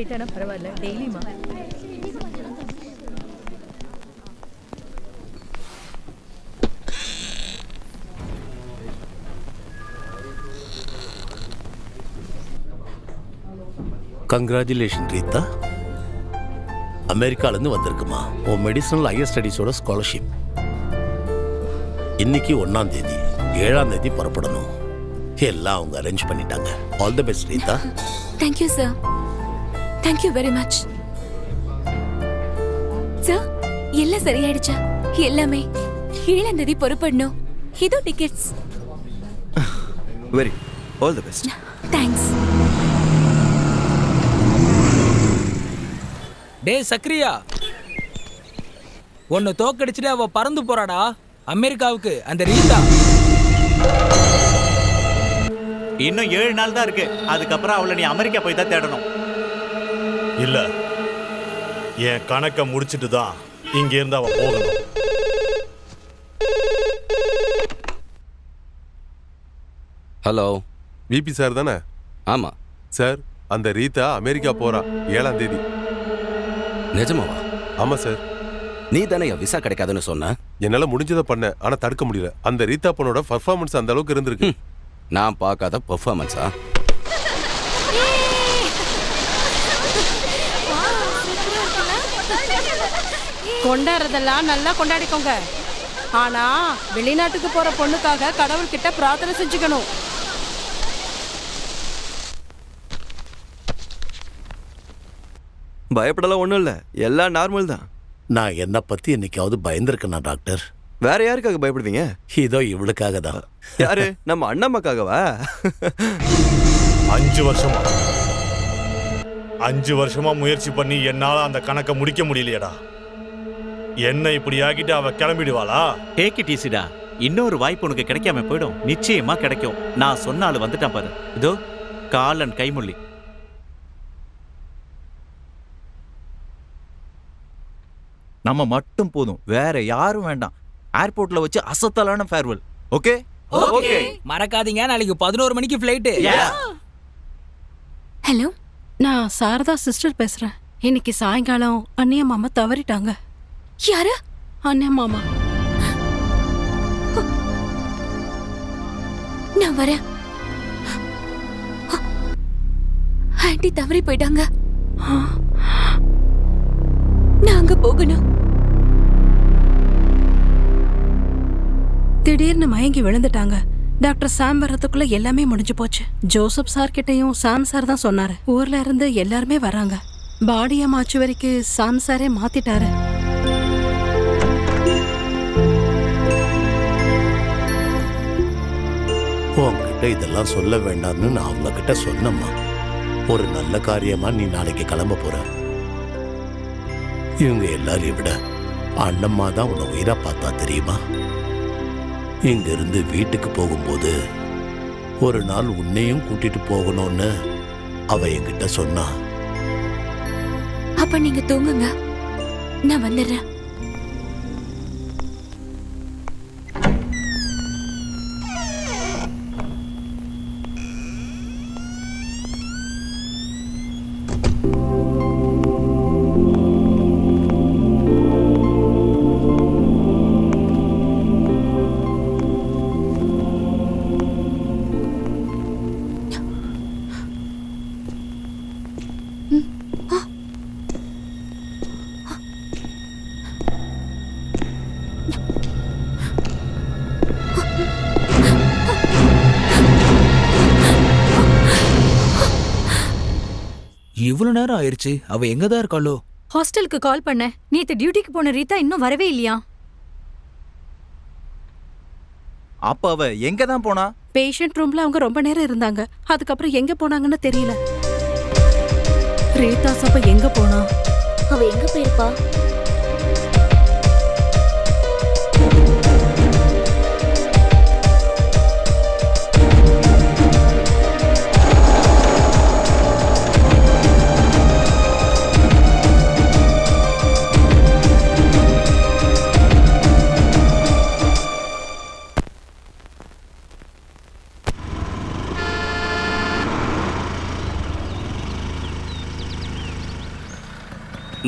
Late ஆனா பரவாயில்ல, டெய்லியுமா? Congratulation Rita, அமெரிக்காலேருந்து வந்திருக்குமா உன் மெடிசனல் ஹையர் ஸ்டடீஸோட ஸ்காலர்ஷிப். இன்னைக்கு 1ஆம் தேதி, 7ஆம் தேதி புறப்படணும். எல்லாம் அவங்க அரேஞ்ச் பண்ணிட்டாங்க. All the best Rita. Thank you sir, thank you very much sir. எல்லாம் சரியாயிடுச்சா? எல்லாமே 7ஆம் தேதி புறப்படணும். இதோ tickets. Very all the best. Thanks. டேய் சக்ரியா, உன்னை தோக்கடிச்சுட்டு அவ பறந்து போறாடா அமெரிக்காவுக்கு, அந்த ரீதா. இன்னும் 7 நாள் தான் இருக்கு. அதுக்கப்புறம் அவளை நீ அமெரிக்கா போய் தான் தேடணும். இல்ல, என் கணக்கை முடிச்சிட்டு தான் இங்க இருந்து அவ போகணும். ஹலோ, விபி சார் தானே? ஆமா சார், அந்த ரீதா அமெரிக்கா போறா 7ஆம் தேதி. நிஜமாவா? ஆமா சார். நீ தானே விசா கிடைக்காதுன்னு சொன்ன. என்னால முடிஞ்சதை பண்ண, ஆனா தடுக்க முடியல. அந்த ரீதா பொண்ணோட பர்ஃபார்மன்ஸ் அந்த அளவுக்கு இருந்திருக்கு. நான் பார்க்காத பர்ஃபார்மன்ஸா? கொண்டாடுறதெல்லாம் நல்லா கொண்டாடிக்கோங்க. ஆனா வெளிநாட்டுக்கு போற பொண்ணுக்காக கடவுள்கிட்ட பிரார்த்தனை செஞ்சுக்கணும். பயப்படலாம் ஒன்றும் இல்லை, எல்லாம் நார்மல் தான். நான் என்னை பற்றி என்னைக்காவது பயந்துருக்கேனா டாக்டர்? வேற யாருக்காக பயப்படுவீங்க? இதோ இவளுக்காக தான். யாரு? நம்ம அண்ணம்மாக்காகவா? 5 வருஷமா முயற்சி பண்ணி என்னால அந்த கணக்கை முடிக்க முடியலையடா. என்ன இப்படி ஆகிட்டு அவ கிளம்பிடுவாளா? Take it ஈஸிடா. இன்னொரு வாய்ப்பு உனக்கு கிடைக்காம போயிடும். நிச்சயமா கிடைக்கும். நான் சொன்னாலும் வந்துட்டான் பாரு. இதோ காலன் கைமொழி. நம்ம மட்டும் போதும், வேற யாரும் வேண்டாம். ஏர்போர்ட்ல வச்சு அசத்தலான ஃபேர்வெல். ஓகே ஓகே, மறக்காதீங்க, நாளைக்கு 11 மணிக்கு ஃப்ளைட். ஹலோ, நான் சாரதா சிஸ்டர் பேசுறேன். இன்னைக்கு சாயங்காலம் அண்ணிய மாமா தவறிட்டாங்க. யாரு? அண்ணிய மாமா. நான் வரேன். ஆண்டி தவறி போயிட்டாங்க. நான் அங்க போகணும். திடீர்னு மயங்கி விழுந்துட்டாங்க. டாக்டர் சாம் வர்றதுக்குள்ள எல்லாமே முடிஞ்சு போச்சு. ஜோசப் சார் கிட்டையும் சாம் சார் தான் சொன்னாரு. ஊர்ல இருந்து எல்லாருமே வராங்க. பாடிய மாச்சுவரிக்கு சாம் சாரே மாத்திட்டாரு. உங்ககிட்ட இதெல்லாம் சொல்ல வேண்டாம்னு நான் அவங்க கிட்ட சொன்னம்மா. ஒரு நல்ல காரியமா நீ நாளைக்கு கிளம்ப போற. இவங்க எல்லாரையும் விட அண்ணம்மா தான் உன்னை உயிரா பார்த்தா தெரியுமா? இங்க இருந்து வீட்டுக்கு போகும்போது ஒரு நாள் உன்னையும் கூட்டிட்டு போகணும்னு அவ என்கிட்ட சொன்னா. அப்ப நீங்க தூங்குங்க, நான் வந்துடுறேன். இவ்வளவு நேரம் ஆயிருச்சு, அவ எங்கதான் இருக்காளோ? ஹாஸ்டலுக்கு கால் பண்ண. நேத்து டியூட்டிக்கு போன ரீதா இன்னும் வரவே இல்லையா? அப்ப அவ எங்க தான் போனா? பேஷண்ட் ரூம்ல அவங்க ரொம்ப நேரம் இருந்தாங்க. அதுக்கப்புறம் எங்க போனாங்கன்னு தெரியல. ரீதா சப்ப எங்க போனா? அவ எங்க போயிருப்பா?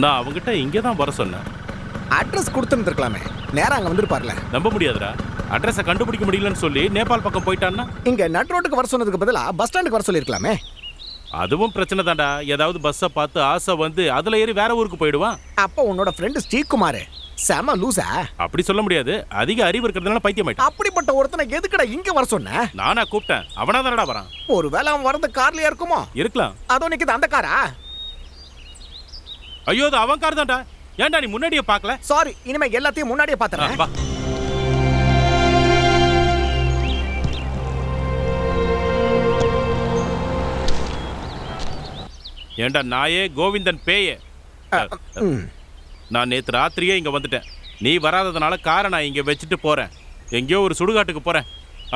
நான் அவங்ககிட்ட இங்கே தான் வர சொன்னேன். அட்ரஸ் கொடுத்துருந்துருக்கலாமே, நேரா அங்க வந்துருப்பார்ல. நம்ப முடியாதுடா, அட்ரஸை கண்டுபிடிக்க முடியலன்னு சொல்லி நேபாள் பக்கம் போயிட்டான்னா. இங்க நட் ரோட்டுக்கு வர சொன்னதுக்கு பதிலா பஸ் ஸ்டாண்டுக்கு வர சொல்லிருக்கலாமே. அதுவும் பிரச்சனை தான்டா. ஏதாவது பஸ்ஸை பார்த்து ஆசை வந்து அதுல ஏறி வேற ஊருக்கு போயிடுவான். அப்போ உன்னோட ஃப்ரெண்டு ஸ்ரீகுமார் செம லூசா? அப்படி சொல்ல முடியாது, அதிக அறிவு இருக்கிறதுனால பைத்தியம் ஆயிட்டான். அப்படிப்பட்ட ஒருத்தனை எதுக்குடா இங்க வர சொன்ன? நானா கூப்பிட்டேன், அவனா தானடா வரான். ஒருவேளை அவன் வரது கார்லயா இருக்குமோ? இருக்கலாம். அதோ நிக்குது அந்த காரா? ஐயோ, அது அவன் கார் தான்டா. ஏன்டா நீ முன்னாடியே பார்க்கல? சாரி, இனிமே எல்லாத்தையும் முன்னாடியே பாத்துறேன். வா. ஏண்டா நாயே, கோவிந்தன் பேயே, நான் நேத்து ராத்திரியே இங்க வந்துட்டேன். நீ வராததுனால காரை நான் இங்க வச்சுட்டு போறேன். எங்கேயோ ஒரு சுடுகாட்டுக்கு போறேன்.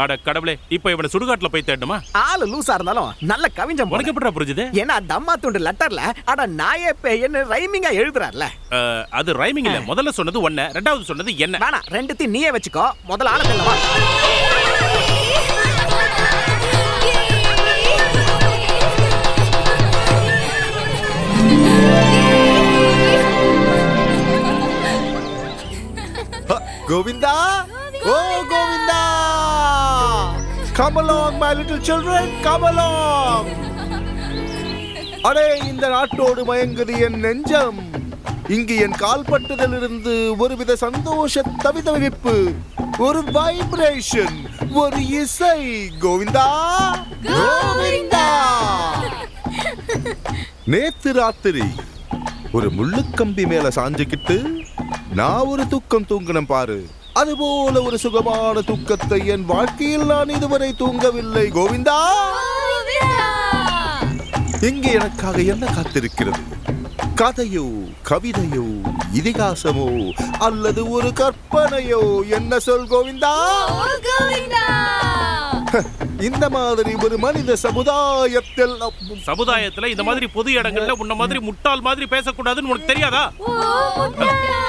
அட கடவுளே, இப்ப இவனை சுடுகாட்டுல போய் தேடணுமா? ஆளு லூசா இருந்தாலும் நல்ல கவிஞம். உனக்கு எப்படிடா புரிஞ்சுது? ஏன்னா தம்மா துண்டு லெட்டர்ல அட நாயே பேயன்னு ரைமிங்கா எழுதுறாருல. அது ரைமிங் இல்ல. முதல்ல சொன்னது ஒன்ன, ரெண்டாவது சொன்னது என்ன. வேணா, ரெண்டுத்தையும் நீயே வச்சுக்கோ. முதல்ல ஆள தெரியவா. கோவிந்தா, ஓ Govinda, come along my little children, come along. அடே, இந்த நாட்டோடு மயங்குது என் நெஞ்சம். இங்கு என் கால்பட்டதிலிருந்து ஒருவித சந்தோஷ தவிதவிப்பு, ஒரு வைப்ரேஷன், ஒரு இசை. கோவிந்தா, கோவிந்தா. நேத்து ராத்திரி ஒரு முள்ளுக்கம்பி மேல சாஞ்சுக்கிட்டு நான் ஒரு தூக்கம் தூங்கினேன் பாரு. அதுபோல ஒரு சுகமான தூக்கத்தை என் வாழ்க்கையில் நான் இதுவரை தூங்கவில்லை. கோவிந்தா, இங்கே எனக்காக என்ன காத்திருக்கிறது? கதையோ, கவிதையோ, இதிகாசமோ, அல்லது ஒரு கற்பனையோ? என்ன சொல் கோவிந்தா. இந்த மாதிரி ஒரு மனித சமுதாயத்தில் இந்த மாதிரி பொது இடங்கள்ல உன்ன மாதிரி முட்டாள் மாதிரி பேசக்கூடாதுன்னு உனக்கு தெரியாதா?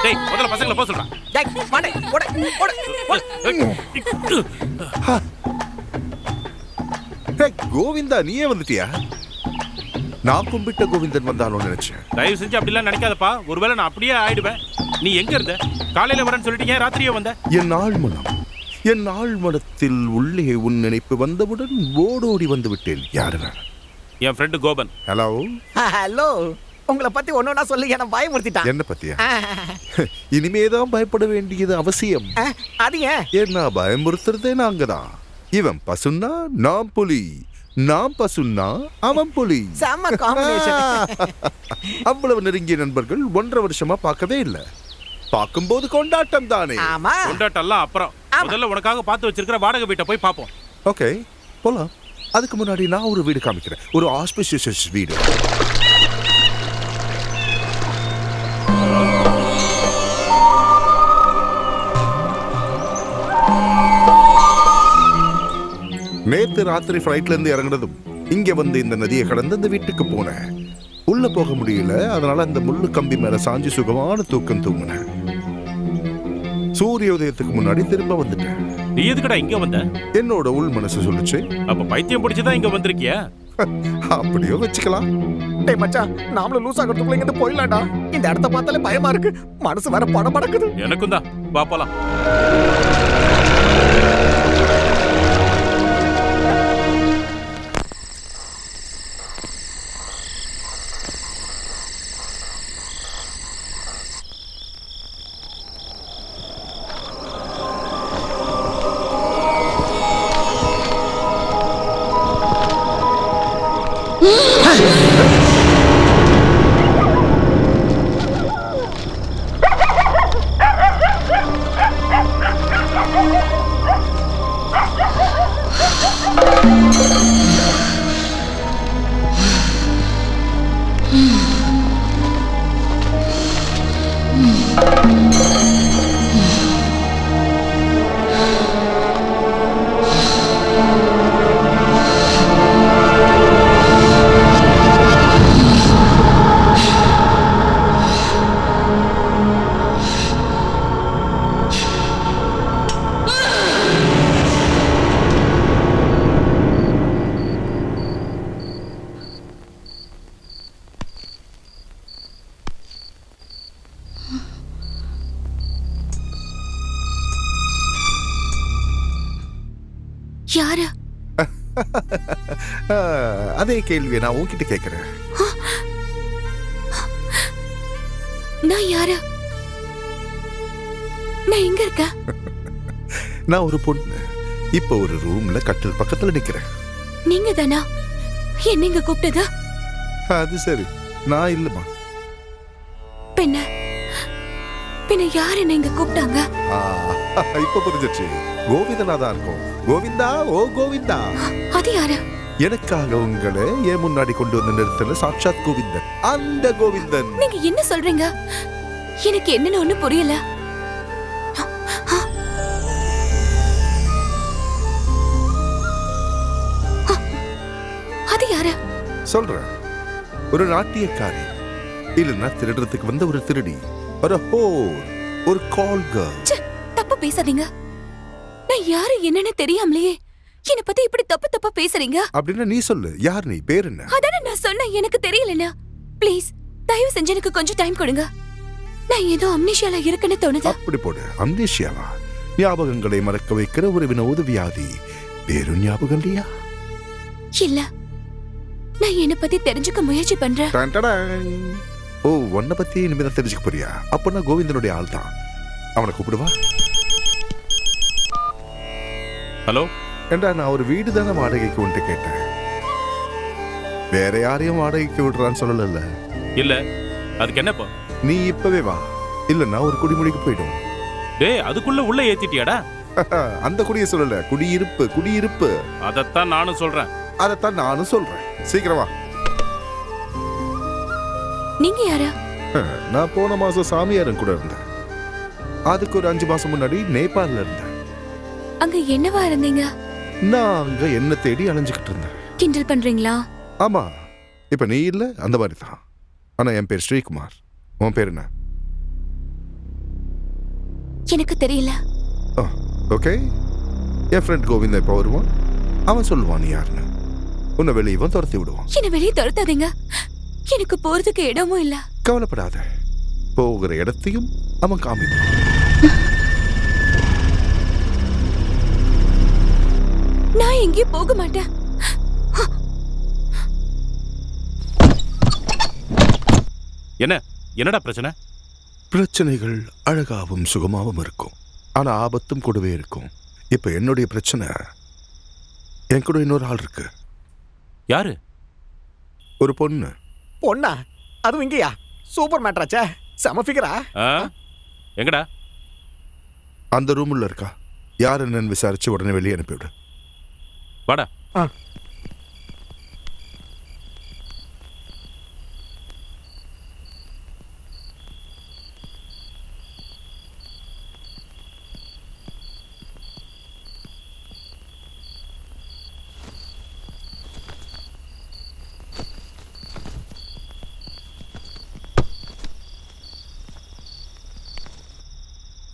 டேய், முதல்ல பசங்களை போக சொல்றேன். கோவிந்தா, நீயே வந்துட்டியா? நான் கும்பிட்ட கோவிந்தன் வந்தாலும் நினைச்சேன். தயவு செஞ்சு அப்படிலாம் நினைக்காதப்பா. ஒருவேளை நான் அப்படியே ஆயிடுவேன். நீ எங்க இருந்த? காலையில வரேன்னு சொல்லிட்டீங்க, ராத்திரியே வந்த. என் ஆழ்மனத்தில் உள்ளே உன் நினைப்பு வந்தவுடன் ஓடோடி வந்து விட்டேன். யாரு? என் ஃப்ரெண்டு கோபன். ஹலோ. ஹலோ. உங்களை பத்தி ஒன்னொன்னா சொல்லி என்ன பயமுறுத்திட்டான். என்ன பத்தியா? இனிமேதான் பயப்பட வேண்டியது அவசியம். அது ஏன்? என்ன பயமுறுத்துறதே நாங்க தான். இவன் பசுன்னா நான் புலி, நான் பசுன்னா அவன் புலி. செம காம்பினேஷன். அவ்வளவு நெருங்கிய நண்பர்கள் 1.5 வருஷமா பார்க்கவே இல்லை. பார்க்கும்போது கொண்டாட்டம் தானே. கொண்டாட்டம் அப்புறம். முதல்ல உனக்காக பார்த்து வச்சிருக்கிற வாடகை வீட்டை போய் பார்ப்போம். ஓகே, போலாம். அதுக்கு முன்னாடி நான் ஒரு வீடு காமிக்கிறேன். ஒரு ஆஸ்பிஷியஸ் வீடு. நேத்து ராத்திரி ஃப்ளைட்ல இருந்து இறங்குனதும் இங்க வந்து இந்த நதியை கடந்து இந்த வீட்டுக்கு போனேன். உள்ள போக முடியல, அதனால அந்த முள்ளு கம்பி மேல சாஞ்சி சுகமான தூக்கம் தூங்கினேன். சூரிய உதயத்துக்கு முன்னாடி திரும்ப வந்துட்டேன். நீ எதுக்குடா இங்க வந்த? என்னோட உள் மனசு சொல்லுச்சு. அப்ப பைத்தியம் பிடிச்சுதான் இங்க வந்திருக்கியா? அப்படியோ வச்சுக்கலாம். டேய் மச்சான், நாமளும் லூஸ் ஆகிறதுக்குள்ள இங்க போயிடலாம்டா. இந்த இடத்த பார்த்தாலே பயமா இருக்கு. மனசு வேற படம் படக்குது. எனக்கும் தான். வா போலாம். யாரு? அதே கேள்வியை நான் உன்கிட்ட கேட்கிறேன். நான் யாரு? நான் எங்க இருக்க? நான் ஒரு பொண்ணு. இப்ப ஒரு ரூம்ல கட்டில் பக்கத்துல நிக்கிறேன். நீங்க தானா என்ன இங்க கூப்பிட்டது? அது சரி, நான் இல்லம்மா. பின்ன பின்ன யார் என்ன இங்க கூப்பிட்டாங்க? இப்ப புரிஞ்சிச்சு. கோவிந்தனா தான் இருக்கும். கோவிந்தா, ஓ கோவிந்தா. அது யாரு? எனக்காக உங்களை என் முன்னாடி கொண்டு வந்து நிறுத்தல சாட்சாத் கோவிந்தன். அந்த கோவிந்தன். நீங்க என்ன சொல்றீங்க? எனக்கு என்னன்னு ஒண்ணு புரியல. அது யாரு? சொல்றேன். ஒரு நாட்டியக்காரி, இல்லைன்னா திருடுறதுக்கு வந்த ஒரு திருடி, ஒரு கால் கேர்ள். தப்பு பேசாதீங்க. நான் யாரு என்னன்னு தெரியாமலையே என்ன பத்தி இப்படி தப்பு தப்பா பேசுறீங்க. அப்படின்னா நீ சொல்லு, யார் நீ, பேர் என்ன? அதானே நான் சொன்னேன், எனக்கு தெரியலண்ணா. ப்ளீஸ் தயவு செஞ்சு எனக்கு கொஞ்சம் டைம் கொடுங்க. நான் ஏதோ அம்னீஷியால இருக்குன்னு தோணுது. அப்படி போடு. அம்னீஷியாவா? ஞாபகங்களை மறக்க வைக்கிற ஒரு வினோத வியாதி. பேரும் ஞாபகம் இல்லையா? இல்ல, நான் என்ன பத்தி தெரிஞ்சுக்க முயற்சி பண்றேன். ஓ, உன்னை பத்தி இனிமேதான் தெரிஞ்சுக்க போறியா? அப்ப நான் கோவிந்தனுடைய ஆள் தான். அவனை கூப்பிடுவா. ஹலோ ஏண்டா, நான் ஒரு வீடு தானே வாடகைக்கு உன்ட்டு கேட்டேன். வேற யாரையும் வாடகைக்கு விடுறான்னு சொல்லல. இல்ல, அதுக்கு என்னப்பா? நீ இப்பவே வா, இல்லன்னா ஒரு குடிமொழிக்கு போயிடும். டேய், அதுக்குள்ள உள்ள ஏத்திட்டியாடா? அந்த குடியை சொல்லல, குடியிருப்பு குடியிருப்பு. அதத்தான் நானும் சொல்றேன். அதத்தான் நானும் சொல்றேன். சீக்கிரம் வா. நீங்க யாரா? நான் போன மாசம் சாமியாரன் கூட இருந்தேன். அதுக்கு ஒரு 5 மாசம் முன்னாடி நேபாள்ல இருந்தேன். அங்க என்னவா இருந்தீங்க? நான் அங்க என்ன தேடி அலைஞ்சுக்கிட்டு இருந்தேன். கிண்டல் பண்றீங்களா? ஆமா, இப்ப நீ இல்ல, அந்த மாதிரி தான். ஆனா என் பேர் ஸ்ரீகுமார். உன் பேர் என்ன? எனக்கு தெரியல. ஓகே, என் ஃப்ரெண்ட் கோவிந்தா இப்ப வருவான். அவன் சொல்லுவான் நீ யாருன்னு. உன்னை வெளியே இவன் துரத்தி விடுவான். என்ன வெளியே துரத்தாதீங்க, எனக்கு போறதுக்கு இடமும் இல்ல. கவலைப்படாத, போகிற இடத்தையும் அவன் காமிப்பான். நான் எங்கேயும் போக மாட்டேன். என்னடா பிரச்சனை? பிரச்சனைகள் அழகாவும் சுகமாவும் இருக்கும், ஆனா ஆபத்தும் கூடவே இருக்கும். இப்ப என்னுடைய பிரச்சனை, என் கூட இன்னொரு ஆள் இருக்கு. யாரு? ஒரு பொண்ணு. பொண்ணா? அதுவும் இங்கயா? சூப்பர் மேட்ராச்சே, செம ஃபிகரா. எங்கடா? அந்த ரூம்ல இருக்கா. யார் என்னன்னு விசாரிச்சு உடனே வெளியே அனுப்பிவிடு. வாடா.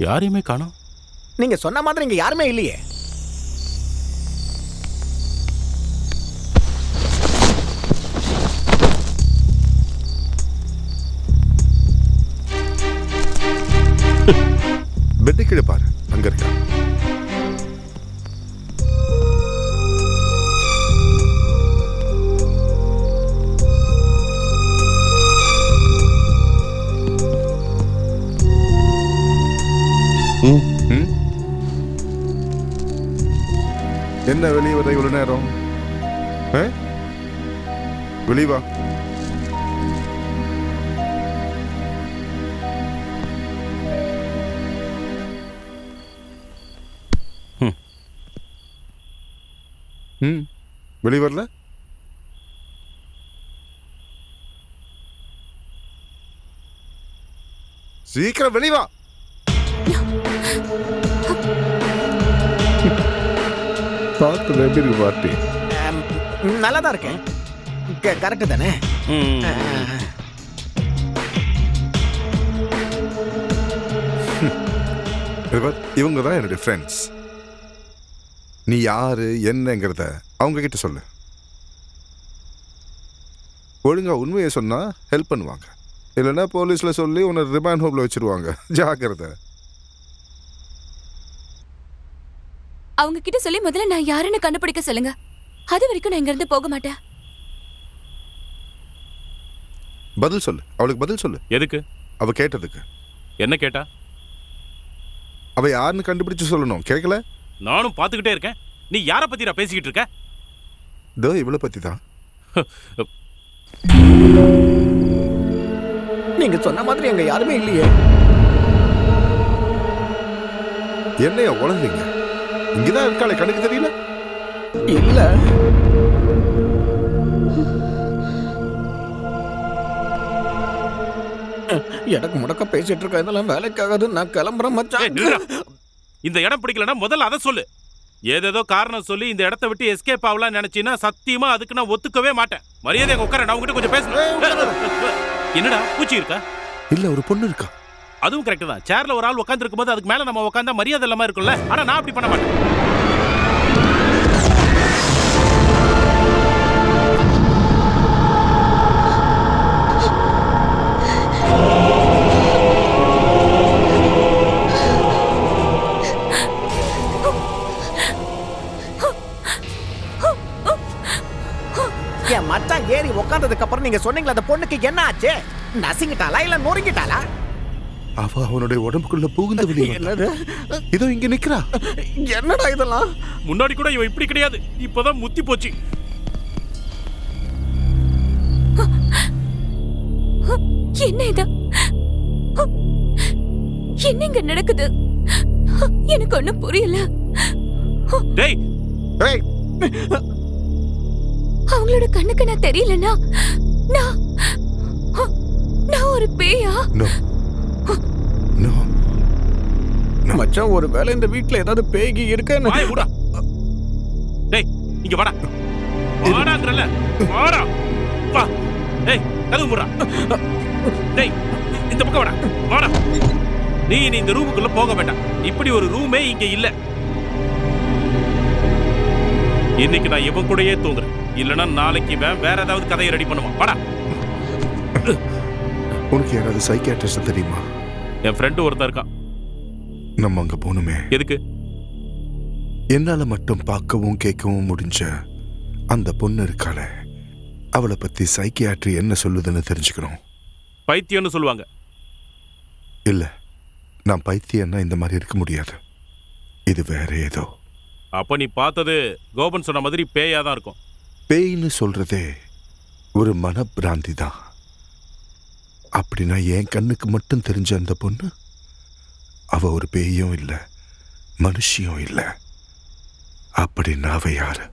யாரையுமே காணோம். நீங்க சொன்ன மாதிரி இங்க யாருமே இல்லையே. பெட்டு கீழே பாரு, அங்க இருக்கா. என்ன வெளியே வர இவ்வளவு நேரம்? வெளியே வா. வெளியே வரல. சீக்கிரம் வெளியே வா. பார்த்து எப்படி இருக்கு பார்ட்டி? நல்லா தான் இருக்கேன். கரெக்டு தானே? இவங்க தான் என்னுடைய ஃப்ரெண்ட்ஸ். நீ யாரு என்னங்கிறத அவங்க கிட்ட சொல்லு. ஒழுங்கா உண்மையை சொன்னா ஹெல்ப் பண்ணுவாங்க, இல்லைன்னா போலீஸ்ல சொல்லி உன்னை ரிமாண்ட் ஹோம்ல வச்சிருவாங்க. ஜாக்கிரதை. அவங்க கிட்ட சொல்லி முதல்ல நான் யாருன்னு கண்டுபிடிக்க சொல்லுங்க. அது வரைக்கும் நான் இங்க இருந்து போக மாட்டேன். பதில் சொல்லு, அவளுக்கு பதில் சொல்லு. எதுக்கு? அவ கேட்டதுக்கு. என்ன கேட்டா? அவ யாருன்னு கண்டுபிடிச்சு சொல்லணும். கேட்கல? நானும் பாத்துக்கிட்டே இருக்கேன். நீ யார பத்தி நான் பேசிக்கிட்டு இருக்க? இதோ இவளை பத்தி தான். நீங்க சொன்ன மாதிரி அங்க யாருமே இல்லையே. என்னைய உளறீங்க? இங்கதான் இருக்காளே, கணக்கு தெரியல? இல்ல. எனக்கு முடக்க பேசிட்டு இருக்க இதெல்லாம் வேலைக்காகாது. நான் கிளம்புறேன் மச்சான். இந்த இடம் பிடிக்கலன்னா முதல்ல அதை சொல்லு. ஏதேதோ காரணம் சொல்லி இந்த இடத்த விட்டு எஸ்கேப் ஆகலாம் நினைச்சீன்னா சத்தியமா அதுக்கு நான் ஒத்துக்கவே மாட்டேன். மரியாதை அங்க உட்கார. நான் உங்ககிட்ட கொஞ்சம் பேசணும். என்னடா பூச்சி இருக்கா? இல்ல, ஒரு பொண்ணு இருக்கா. அதுவும் கரெக்ட் தான். சேர்ல ஒரு ஆள் உட்கார்ந்து இருக்கும்போது அதுக்கு மேல நம்ம உட்கார்ந்தா மரியாதை இல்லாம இருக்கும்ல. ஆனா நான் அப்படி பண்ண மாட்டேன். என் மச்சான் ஏறி உட்கார்ந்ததுக்கு அப்புறம் நீங்க சொன்னீங்களா அந்த பொண்ணுக்கு என்ன ஆச்சு? நசிங்கிட்டாளா இல்ல நொறுங்கிட்டாளா? அவ அவனுடைய உடம்புக்குள்ள புகுந்து வெளியே. என்னது? இதோ இங்க நிக்கிறா. என்னடா இதெல்லாம்? முன்னாடி கூட இவன் இப்படி கிடையாது. இப்பதான் முத்தி போச்சு. என்ன இது? என்னங்க நடக்குது? எனக்கு ஒண்ணும் புரியல. டேய், டேய், அவங்களோட கண்ணுக்கு நான் தெரியலனா நான் ஒரு பேயா? No no. மச்சான் ஒருவேளை இந்த வீட்ல ஏதாவது பேகி இருக்கேன்னு. வாயை மூடா. டேய், இங்க வாடா. வாடாங்கறல. வாடா. வா. டேய், கதவு மூடா. டேய், இந்த பக்கம் வாடா. வாடா. நீ இந்த ரூமுக்குள்ள போக வேண்டாம். இப்படி ஒரு ரூமே இங்க இல்ல. இன்னைக்கு நான் இவன் கூடயே தூங்குறேன். இல்லனா நாளைக்கு இவன் வேற ஏதாவது கதையை ரெடி பண்ணுவான். வாடா. உனக்கு யாராவது சைக்கியாட்ரிஸ்ட் தெரியுமா? என் ஃப்ரெண்டு ஒருத்தன் இருக்கான். நம்ம அங்க போகணுமே. எதுக்கு? என்னால மட்டும் பார்க்கவும் கேட்கவும் முடிஞ்ச அந்த பொண்ணு இருக்காளே, அவளை பத்தி சைக்கியாட்ரி என்ன சொல்லுதுன்னு தெரிஞ்சுக்கணும். பைத்தியம்னு சொல்லுவாங்க. இல்ல, நான் பைத்தியம்னா இந்த மாதிரி இருக்க முடியாது. இது வேற ஏதோ. அப்ப நீ பார்த்தது கோபன் சொன்ன மாதிரி பேயா தான் இருக்கும். பேய்னு சொல்றதே ஒரு மனப்பிராந்தி தான். அப்படின்னா என் கண்ணுக்கு மட்டும் தெரிஞ்ச அந்த பொண்ணு, அவ ஒரு பேயும் இல்லை, மனுஷியும் இல்லை. அப்படின்னா அவ யாரு?